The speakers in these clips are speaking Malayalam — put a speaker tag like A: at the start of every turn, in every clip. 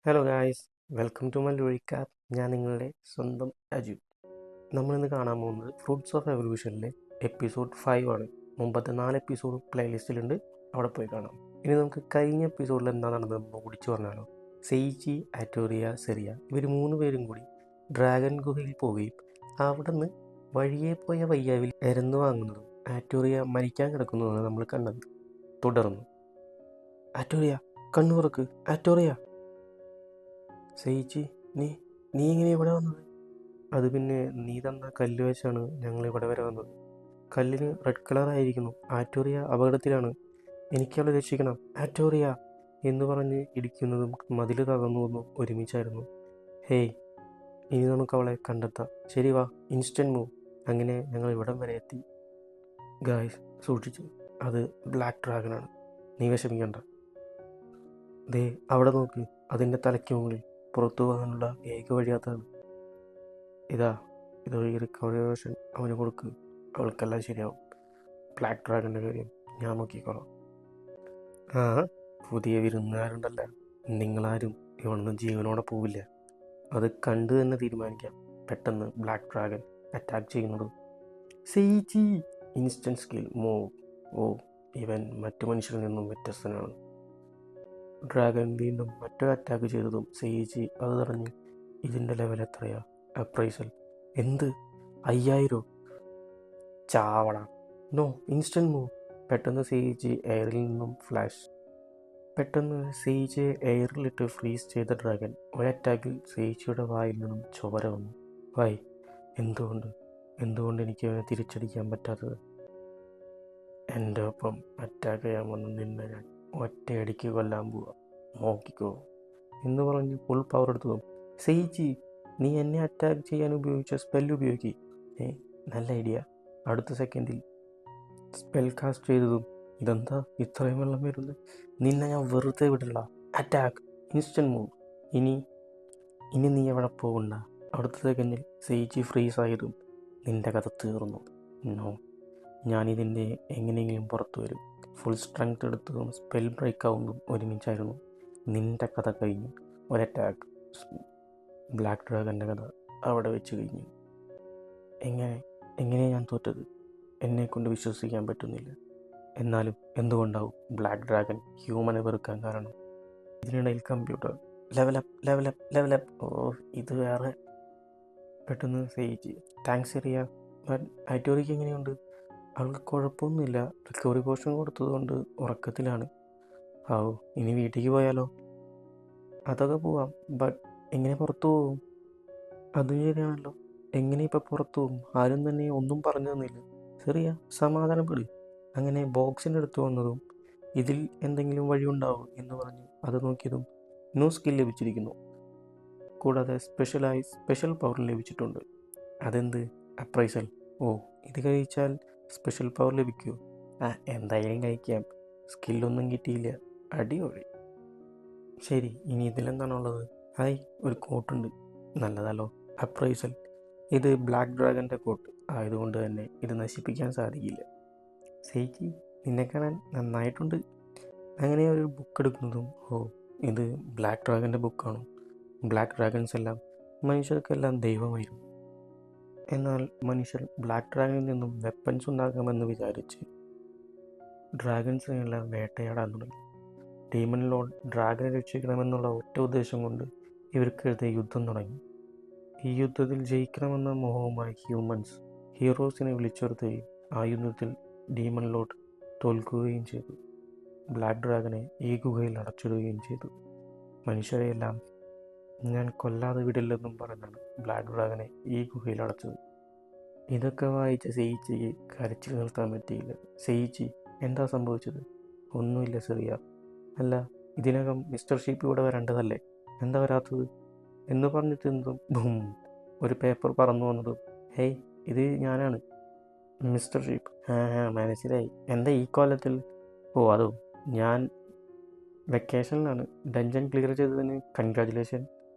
A: Hello guys, welcome to my ലൂയിക്കാപ്പ്. ഞാൻ നിങ്ങളുടെ സ്വന്തം അജു. നമ്മളിന്ന് കാണാൻ പോകുന്നത് ഫ്രൂട്ട്സ് ഓഫ് എവല്യൂഷനിലെ എപ്പിസോഡ് 5 ആണ്. മുമ്പത്തെ 4 എപ്പിസോഡ് പ്ലേലിസ്റ്റിലുണ്ട്, അവിടെ പോയി കാണാം. ഇനി നമുക്ക് കഴിഞ്ഞ എപ്പിസോഡിൽ എന്താ നടന്നതെന്ന് ഓടിച്ചു പറഞ്ഞാലോ. സെയിച്ചി, ആറ്റോറിയ, സെറിയ ഇവർ 3 പേരും കൂടി ഡ്രാഗൺ ഗുഹയിൽ പോവുകയും അവിടെ നിന്ന് വഴിയെ പോയ വയ്യാവിൽ എരന്നു വാങ്ങുന്നതും ആറ്റോറിയ മരിക്കാൻ കിടക്കുന്നതാണ് നമ്മൾ കണ്ടത്. തുടർന്നു ആറ്റോറിയ കണ്ണു തുറക്ക്, ആറ്റോറിയ. സെയിച്ചി, നീ നീ ഇങ്ങനെ ഇവിടെ വന്നത്? അത് പിന്നെ നീ തന്ന കല്ല് വെച്ചാണ് ഞങ്ങൾ ഇവിടെ വരെ വന്നത്. കല്ലിന് റെഡ് കളർ ആയിരിക്കുന്നു. ആറ്റോറിയ അപകടത്തിലാണ്, എനിക്കവളെ രക്ഷിക്കണം ആറ്റോറിയ എന്ന് പറഞ്ഞ് ഇടിക്കുന്നതും മതിൽ തകർന്നതും ഒരുമിച്ചായിരുന്നു. ഹേയ്, ഇനി നമുക്ക് അവളെ കണ്ടെത്താം. ശരി വാ, ഇൻസ്റ്റൻറ്റ് മൂവ്. അങ്ങനെ ഞങ്ങൾ ഇവിടം വരെ എത്തി. ഗായ്സ്, സൂക്ഷിച്ചു, അത് ബ്ലാക്ക് ഡ്രാഗനാണ്. നീ വിഷമിക്കണ്ട. ദേ അവിടെ നോക്ക്, അതിൻ്റെ തലയ്ക്ക് മുകളിൽ പുറത്തു പോകാനുള്ള ഏക വഴിയാത്താണ്. ഇത് ഈ റിക്കവറി വേർഷൻ അവന് കൊടുക്ക്, അവൾക്കെല്ലാം ശരിയാവും. ബ്ലാക്ക് ഡ്രാഗൻ്റെ കാര്യം ഞാൻ നോക്കിക്കോളാം. ആ, പുതിയ വിരുന്നുകാരുണ്ടല്ല, നിങ്ങളാരും ഇവിടുന്ന് ജീവനോടെ പോവില്ല. അത് കണ്ടു തന്നെ തീരുമാനിക്കാം. പെട്ടെന്ന് ബ്ലാക്ക് ഡ്രാഗൻ അറ്റാക്ക് ചെയ്യുന്നത്. സെയിച്ചി, ഇൻസ്റ്റൻറ്റ് സ്കിൽ മൂവ്. ഓ, ഇവൻ മറ്റു മനുഷ്യരിൽ നിന്നും വ്യത്യസ്തനാണ്. ഡ്രാഗൻ വീണ്ടും മറ്റൊരു അറ്റാക്ക് ചെയ്തതും സെയിച്ചി അത് തടഞ്ഞു. ഇതിൻ്റെ ലെവൽ എത്രയാ? അപ്രൈസൽ എന്ത്? 5000? ചാവട. No, instant move. പെട്ടെന്ന് സെയിജ് എയറിൽ നിന്നും ഫ്ലാഷ്. പെട്ടെന്ന് സെയിജ് എയറിലിട്ട് ഫ്രീസ് ചെയ്ത ഡ്രാഗൻ ഒരറ്റാക്കിൽ സെയിച്ചിയുടെ വായിൽ നിന്നും ചോര വന്നു. വായ്, എന്തുകൊണ്ട് എനിക്ക് അവനെ തിരിച്ചടിക്കാൻ പറ്റാത്തത്? എൻ്റെ ഒപ്പം അറ്റാക്ക് ചെയ്യാൻ വന്ന് നിന്നെ ഞാൻ ഒറ്റയടിക്ക് കൊല്ലാൻ പോവാ, നോക്കിക്കോ എന്ന് പറഞ്ഞ് ഫുൾ പവർ എടുത്തതും സെയിച്ചി, നീ എന്നെ അറ്റാക്ക് ചെയ്യാൻ ഉപയോഗിച്ച സ്പെല്ല് ഉപയോഗിക്കി. നല്ല ഐഡിയ. അടുത്ത സെക്കൻഡിൽ സ്പെൽ കാസ്റ്റ് ചെയ്തതും ഇതെന്താ ഇത്രയും വെള്ളം വരുന്നത്? നിന്നെ ഞാൻ വെറുതെ വിടില്ല. Attack, instant move. ഇനി നീ എവിടെ പോകണ്ട. അടുത്ത സെക്കൻഡിൽ സെയിച്ചി ഫ്രീസ് ആയതും നിന്റെ കഥ തീർന്നു. നോ, ഞാനിതിൻ്റെ എങ്ങനെയെങ്കിലും പുറത്തു വരും. ഫുൾ സ്ട്രെങ്ത് എടുത്തതും സ്പെൽ ബ്രേക്ക് ആവുന്നതും ഒരുമിച്ചായിരുന്നു. നിന്റെ കഥ കഴിഞ്ഞു. ഒരറ്റാക്ക്. ബ്ലാക്ക് ഡ്രാഗൻ്റെ കഥ അവിടെ വെച്ച് കഴിഞ്ഞു. എങ്ങനെ ഞാൻ തോറ്റത്? എന്നെക്കൊണ്ട് വിശ്വസിക്കാൻ പറ്റുന്നില്ല. എന്നാലും എന്തുകൊണ്ടാവും ബ്ലാക്ക് ഡ്രാഗൻ ഹ്യൂമനെ വെറുക്കാൻ കാരണം? ഇതിനിടയിൽ കമ്പ്യൂട്ടർ ലെവലപ്പ്. ഓ, ഇത് വേറെ. പെട്ടെന്ന് സെയിച്ച്, താങ്ക്സ് എറിയ. ബട്ട് ആറ്റോറിക്ക് എങ്ങനെയുണ്ട്? അവൾക്ക് കുഴപ്പമൊന്നുമില്ല. റിക്കവറി പോർഷൻ കൊടുത്തതുകൊണ്ട് ഉറക്കത്തിലാണ്. ആവോ, ഇനി വീട്ടിലേക്ക് പോയാലോ? അതൊക്കെ പോവാം, ബട്ട് എങ്ങനെ പുറത്തു പോകും? അതും ശരിയാണല്ലോ. എങ്ങനെ ഇപ്പം പുറത്തു പോകും? ആരും തന്നെ ഒന്നും പറഞ്ഞു തന്നില്ല. ചെറിയ സമാധാനപ്പെടും. അങ്ങനെ ബോക്സിൻ്റെ അടുത്ത് വന്നതും ഇതിൽ എന്തെങ്കിലും വഴിയുണ്ടാവും എന്ന് പറഞ്ഞ് അത് നോക്കിയതും ന്യൂ സ്കിൽ ലഭിച്ചിരിക്കുന്നു. കൂടാതെ സ്പെഷ്യൽ പവർ ലഭിച്ചിട്ടുണ്ട്. അതെന്ത്? അപ്രൈസൽ. ഓ, ഇത് കഴിച്ചാൽ സ്പെഷ്യൽ പവർ ലഭിക്കുമോ? എന്തായാലും കഴിക്കാം. സ്കില്ലൊന്നും കിട്ടിയില്ല. അടിപൊളി. ശരി, ഇനി ഇതിലെന്താണുള്ളത്? ഹായ്, ഒരു കോട്ടുണ്ട്. നല്ലതല്ലോ. അപ്രൈസൽ. ഇത് ബ്ലാക്ക് ഡ്രാഗൻ്റെ കോട്ട് ആയതുകൊണ്ട് തന്നെ ഇത് നശിപ്പിക്കാൻ സാധിക്കില്ല. സെയ്ക്കി, നിന്നെ കാണാൻ നന്നായിട്ടുണ്ട്. അങ്ങനെ ഒരു ബുക്ക് എടുക്കുന്നതും ഓ, ഇത് ബ്ലാക്ക് ഡ്രാഗൻ്റെ ബുക്കാണോ? ബ്ലാക്ക് ഡ്രാഗൺസ് എല്ലാം മനുഷ്യർക്കെല്ലാം ദൈവമായിരുന്നു. എന്നാൽ മനുഷ്യർ ബ്ലാക്ക് ഡ്രാഗണിൽ നിന്നും വെപ്പൺസ് ഉണ്ടാക്കാമെന്ന് വിചാരിച്ച് ഡ്രാഗൺസിനെല്ലാം വേട്ടയാടാൻ തുടങ്ങി. ഡീമൺ ലോർഡ് ഡ്രാഗനെ രക്ഷിക്കണമെന്നുള്ള ഒറ്റ ഉദ്ദേശം കൊണ്ട് ഇവർക്കെതിരെ യുദ്ധം തുടങ്ങി. ഈ യുദ്ധത്തിൽ ജയിക്കണമെന്ന മോഹവുമായി ഹ്യൂമൻസ് ഹീറോസിനെ വിളിച്ചുവരുത്തുകയും ആ യുദ്ധത്തിൽ ഡീമൺ ലോർഡ് തോൽക്കുകയും ചെയ്തു. ബ്ലാക്ക് ഡ്രാഗനെ ഈ ഗുഹയിൽ അടച്ചിടുകയും ചെയ്തു. മനുഷ്യരെയെല്ലാം ഞാൻ കൊല്ലാതെ വിടില്ലെന്നും പറഞ്ഞാണ് ബ്ലാക്ക് ഡ്രാഗനെ ഈ ഗുഹയിൽ അടച്ചത്. ഇതൊക്കെ വായിച്ച സെയിച്ചിക്ക് കരച്ചിൽ നിർത്താൻ പറ്റിയില്ല. സെയിച്ചി, എന്താ സംഭവിച്ചത്? ഒന്നുമില്ല ചെറിയ. അല്ല, ഇതിനകം മിസ്റ്റർ ഷീപ്പ് ഇവിടെ വരേണ്ടതല്ലേ, എന്താ വരാത്തത് എന്ന് പറഞ്ഞിട്ടെന്തും ബും, ഒരു പേപ്പർ പറന്നു വന്നതും ഹേയ്, ഇത് ഞാനാണ് മിസ്റ്റർ ഷീപ്പ്. മനസ്സിലായി. എന്താ ഈ കോലത്തിൽ? ഓ, അതോ, ഞാൻ വെക്കേഷനിലാണ്. ഡഞ്ചൻ ക്ലിയർ ചെയ്തതിന് കൺഗ്രാജുലേഷൻ.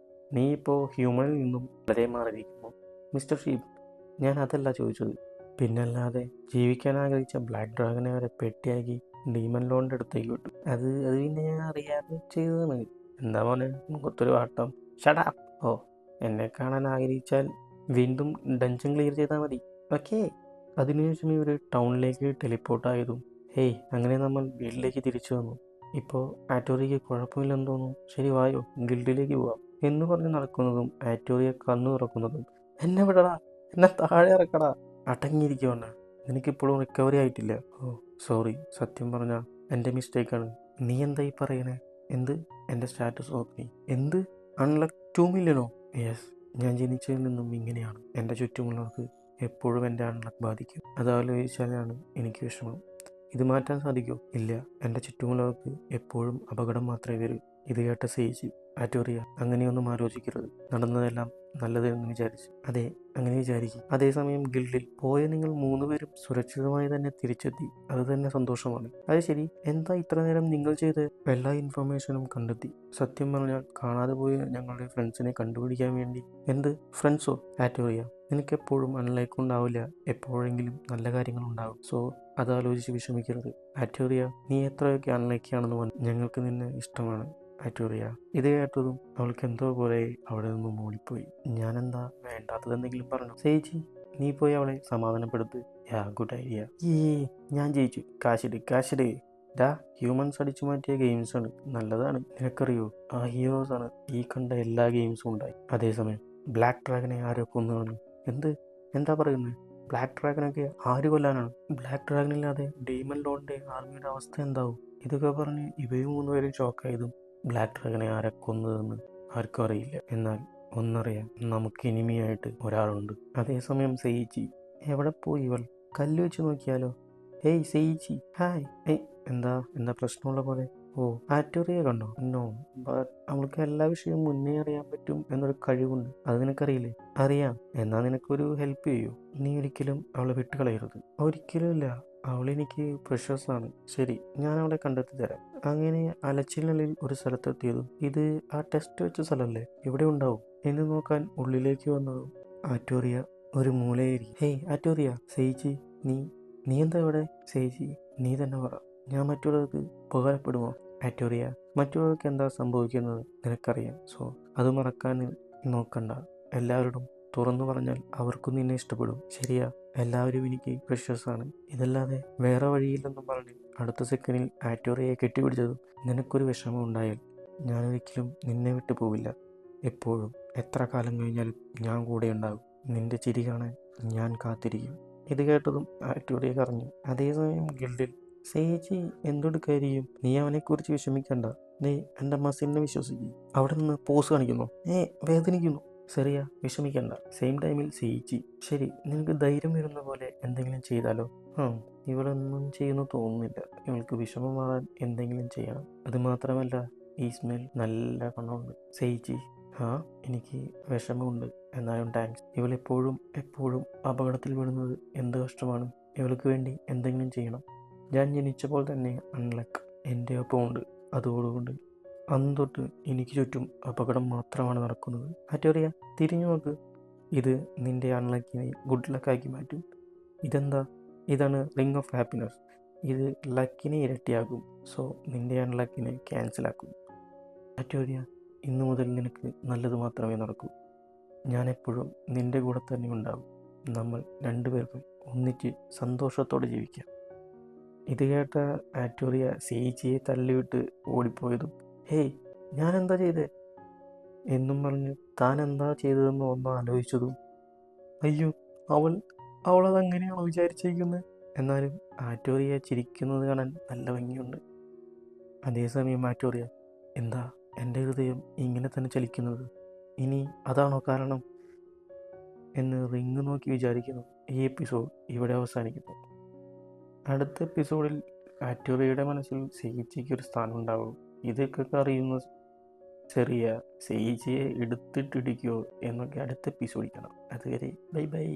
A: നീ ഇപ്പോൾ ഹ്യൂമനിൽ നിന്നും വളരെ മാറിയിരിക്കുന്നു മിസ്റ്റർ ഷീപ്പ്. ഞാൻ അതല്ല ചോദിച്ചത്. പിന്നല്ലാതെ ജീവിക്കാൻ ആഗ്രഹിച്ച ബ്ലാക്ക് ഡ്രാഗനെ വരെ പെട്ടിയാക്കി ഡീമൺ ലോണിൻ്റെ അടുത്തേക്ക് വിട്ടു. അത് പിന്നെ ഞാൻ അറിയാതെ ചെയ്തതാണ്. എന്താ മോനെ മുഖത്തൊരു വാട്ടം? ഷടാ. ഓ, എന്നെ കാണാൻ ആഗ്രഹിച്ചാൽ വീണ്ടും ഡഞ്ചൻ ക്ലിയർ ചെയ്താൽ മതി. ഓക്കെ. അതിനുശേഷം ഇവർ ടൗണിലേക്ക് ടെലിപ്പോർട്ടായതും ഹേയ് അങ്ങനെ നമ്മൾ വീട്ടിലേക്ക് തിരിച്ചു വന്നു. ഇപ്പോൾ ആറ്റോറിയയ്ക്ക് കുഴപ്പമില്ലെന്ന് തോന്നുന്നു. ശരി വായോ ഗിൽഡിലേക്ക് പോവാം എന്ന് പറഞ്ഞ് നടക്കുന്നതും ആറ്റോറിയ കണ്ണു തുറക്കുന്നതും എന്നെ വിടടാ, എന്നെ താഴെ ഇറക്കടാ. അടങ്ങിയിരിക്കുവാണ്, നിനക്കിപ്പോഴും റിക്കവറി ആയിട്ടില്ല. ഓ സോറി, സത്യം പറഞ്ഞാൽ എൻ്റെ മിസ്റ്റേക്കാണ്. നീ എന്തായി പറയണേ? എന്ത്? എൻ്റെ സ്റ്റാറ്റസ് നോക്കി എന്ത്? അൺലക്ക് 2 മില്യണോ? യെസ്, ഞാൻ ജനിച്ചതിൽ നിന്നും ഇങ്ങനെയാണ്. എൻ്റെ ചുറ്റുമുള്ളവർക്ക് എപ്പോഴും എൻ്റെ അൺലക്ക് ബാധിക്കും. അതാലോചിച്ചാലാണ് എനിക്ക് വിഷമം. ഇത് മാറ്റാൻ സാധിക്കുമോ? ഇല്ല, എൻ്റെ ചുറ്റുമുള്ളവർക്ക് എപ്പോഴും അപകടം മാത്രമേ വരൂ. ഇത് കേട്ട സേജി ആറ്റോറിയ അങ്ങനെയൊന്നും ആലോചിക്കരുത്. നടന്നതെല്ലാം നല്ലത് എന്ന് വിചാരിച്ചു. അതെ, അങ്ങനെ വിചാരിക്കും. അതേസമയം ഗിൽഡിൽ പോയ നിങ്ങൾ 3 പേരും സുരക്ഷിതമായി തന്നെ തിരിച്ചെത്തി. അത് തന്നെ സന്തോഷമാണ്. അത് ശരി, എന്താ ഇത്ര നേരം നിങ്ങൾ ചെയ്ത്? എല്ലാ ഇൻഫർമേഷനും കണ്ടെത്തി. സത്യം പറഞ്ഞാൽ കാണാതെ പോയ ഞങ്ങളുടെ ഫ്രണ്ട്സിനെ കണ്ടുപിടിക്കാൻ വേണ്ടി. എന്ത് ഫ്രണ്ട്സോ? ആറ്റോറിയ, നിനക്കെപ്പോഴും അൺലൈക്ക് ഉണ്ടാവില്ല, എപ്പോഴെങ്കിലും നല്ല കാര്യങ്ങൾ ഉണ്ടാകും. സോ അതാലോചിച്ച് വിഷമിക്കരുത്. ആറ്റോറിയ, നീ എത്രയൊക്കെ അൺലൈക്കാണെന്ന് ഞങ്ങൾക്ക് നിന്നെ ഇഷ്ടമാണ് ആറ്റോറിയ. ഇത് കേട്ടതും അവൾക്ക് എന്തോ പോലെ അവിടെ നിന്നും മൂളിപ്പോയി. ഞാനെന്താ വേണ്ടാത്തതെന്തെങ്കിലും പറഞ്ഞു? സേജി, നീ പോയി അവളെ സമാധാനപ്പെടുത്ത്. Yeah good idea. ഞാൻ ജയിച്ചു. കാശിട്. ഡാ, ഹ്യൂമൻസ് അടിച്ചു മാറ്റിയ ഗെയിംസ് ആണ്, നല്ലതാണ്. നിനക്കറിയോ, ആ ഹീറോസ് ആണ് ഈ കണ്ട എല്ലാ ഗെയിംസും ഉണ്ടായി. അതേസമയം ബ്ലാക്ക് ഡ്രാഗനെ ആരോ കൊന്നതാണ്. എന്ത്? എന്താ പറയുന്നത്? ബ്ലാക്ക് ഡ്രാഗനൊക്കെ ആര് കൊല്ലാനാണ്? ബ്ലാക്ക് ഡ്രാഗനില്ലാതെ ഡീമൺ ലോണിന്റെ ആർമിയുടെ അവസ്ഥ എന്താവും? ഇതൊക്കെ പറഞ്ഞ് ഇവയും 3 പേരും ഷോക്കായതും ബ്ലാക്ക് ഡ്രാഗനെ ആരെ കൊന്നതെന്ന് ആർക്കും അറിയില്ല. എന്നാൽ ഒന്നറിയാം, നമുക്ക് ഇനിമിയായിട്ട് ഒരാളുണ്ട്. അതേസമയം സെയിച്ചി, എവിടെ പോയി ഇവൾ? കല്ല് വെച്ച് നോക്കിയാലോ? Hey Seichi, hi. എന്താ പ്രശ്നമുള്ള പോലെ? ഓ, ആറ്റോറിയെ കണ്ടോ? നോ, ബട്ട് അവൾക്ക് എല്ലാ വിഷയവും മുന്നേ അറിയാൻ പറ്റും എന്നൊരു കഴിവുണ്ട്. അത് നിനക്കറിയില്ലേ? അറിയാം. എന്നാൽ നിനക്കൊരു ഹെൽപ്പ് ചെയ്യൂ. നീ ഒരിക്കലും അവളെ വിട്ടുകളയരുത്. ഒരിക്കലും ഇല്ല, അവളെനിക്ക് പ്രഷ്യസ് ആണ്. ശരി, ഞാൻ അവളെ കണ്ടെത്തി തരാം. അങ്ങനെ അലച്ചിലിനുള്ളിൽ ഒരു സ്ഥലത്തെത്തിയതും ഇത് ആ ടെസ്റ്റ് വെച്ച സ്ഥലമല്ലേ, ഇവിടെ ഉണ്ടാവും എന്ന് നോക്കാൻ ഉള്ളിലേക്ക് വന്നതും ആറ്റോറിയ ഒരു മൂലയിരിക്കും. ഹേയ് ആറ്റോറിയ, സെയിച്ചി, നീ നീ എന്താ ഇവിടെ? സെയിച്ചി, നീ തന്നെ പറ, ഞാൻ മറ്റുള്ളവർക്ക് ഉപകാരപ്പെടുമോ? ആറ്റോറിയ, മറ്റുള്ളവർക്ക് എന്താ സംഭവിക്കുന്നത് നിനക്കറിയാം. സോ അത് മറക്കാൻ നോക്കണ്ട. എല്ലാവരോടും തുറന്നു പറഞ്ഞാൽ അവർക്കും നിന്നെ ഇഷ്ടപ്പെടും. ശരിയാ, എല്ലാവരും എനിക്ക് പ്രഷ്യസ് ആണ്. ഇതല്ലാതെ വേറെ വഴിയില്ലെന്നും പറഞ്ഞ് അടുത്ത സെക്കൻഡിൽ ആറ്റോറിയെ കെട്ടിപ്പിടിച്ചതും നിനക്കൊരു വിഷമം ഉണ്ടായാൽ ഞാനൊരിക്കലും നിന്നെ വിട്ടു പോവില്ല. എപ്പോഴും എത്ര കാലം കഴിഞ്ഞാലും ഞാൻ കൂടെ ഉണ്ടാകും. നിന്റെ ചിരി കാണാൻ ഞാൻ കാത്തിരിക്കും. ഇത് കേട്ടതും ആറ്റോറിയ കരഞ്ഞു. അതേസമയം ഗിൽഡിൽ സേജി എന്തെടുക്കായിരിക്കും? നീ അവനെക്കുറിച്ച് വിഷമിക്കണ്ട. നീ എൻ്റെ മസിലിനെ വിശ്വസിക്കും. അവിടെ നിന്ന് പോസ് കാണിക്കുന്നു. വേദനിക്കുന്നു. ചെറിയ വിഷമിക്കണ്ട. സെയിം ടൈമിൽ സേജി, ശരി, നിനക്ക് ധൈര്യം വരുന്ന പോലെ എന്തെങ്കിലും ചെയ്താലോ? ഇവളൊന്നും ചെയ്യുന്നു തോന്നുന്നില്ല. ഇവൾക്ക് വിഷമം മാറാൻ എന്തെങ്കിലും ചെയ്യണം. അത് മാത്രമല്ല, ഈ സ്മെൽ നല്ല ഗുണമുണ്ട്. സെയിജി, എനിക്ക് വിഷമമുണ്ട്, എന്നാലും താങ്ക്സ്. ഇവളെപ്പോഴും എപ്പോഴും അപകടത്തിൽ വീഴുന്നത് എന്ത് കഷ്ടമാണ്. ഇവൾക്ക് വേണ്ടി എന്തെങ്കിലും ചെയ്യണം. ഞാൻ ജനിച്ചപ്പോൾ തന്നെ അൺലക്ക് എൻ്റെ ഒപ്പം ഉണ്ട്. അതുകൊണ്ട് അന്ന് തൊട്ട് എനിക്ക് ചുറ്റും അപകടം മാത്രമാണ് നടക്കുന്നത്. ആറ്റോറിയ, തിരിഞ്ഞു നോക്ക്. ഇത് നിന്റെ അൺലക്കിനെ ഗുഡ് ലക്കാക്കി മാറ്റും. ഇതെന്താ? ഇതാണ് റിംഗ് ഓഫ് ഹാപ്പിനെസ്. ഇത് ലക്കിനെ ഇരട്ടിയാക്കും. സോ നിന്റെ അൺലക്കിനെ ക്യാൻസലാക്കും. ആറ്റോറിയ, ഇന്നു മുതൽ നിനക്ക് നല്ലത് മാത്രമേ നടക്കൂ. ഞാനെപ്പോഴും നിന്റെ കൂടെ തന്നെ ഉണ്ടാകും. നമ്മൾ രണ്ടുപേർക്കും ഒന്നിച്ച് സന്തോഷത്തോടെ ജീവിക്കാം. ഇത് കേട്ട ആറ്റോറിയ സേച്ചിയെ തള്ളിവിട്ട് ഓടിപ്പോയതും ഹേയ്, ഞാൻ എന്താ ചെയ്തേ എന്നും പറഞ്ഞ് താൻ എന്താ ചെയ്തതെന്ന് ഒന്ന് ആലോചിച്ചതും അയ്യോ, അവളതങ്ങനെയാണോ വിചാരിച്ചിരിക്കുന്നത്? എന്നാലും ആറ്റോറിയ ചിരിക്കുന്നത് കാണാൻ നല്ല ഭംഗിയുണ്ട്. അതേസമയം ആറ്റോറിയ, എന്താ എൻ്റെ ഹൃദയം ഇങ്ങനെ തന്നെ ചലിക്കുന്നത്? ഇനി അതാണോ കാരണം എന്ന് റിങ് നോക്കി വിചാരിക്കുന്നു. ഈ എപ്പിസോഡ് ഇവിടെ അവസാനിക്കുന്നു. അടുത്ത എപ്പിസോഡിൽ ആറ്റോറിയയുടെ മനസ്സിൽ സേയിച്ചിക്ക് ഒരു സ്ഥാനം ഉണ്ടാവും. ഇതൊക്കെ അറിയുന്ന ചെറിയ സേയിച്ചിയെ എടുത്തിട്ടിടിക്കുമോ എന്നൊക്കെ അടുത്ത എപ്പിസോഡിൽ കാണാം. അതുവരെ ബൈ ബൈ.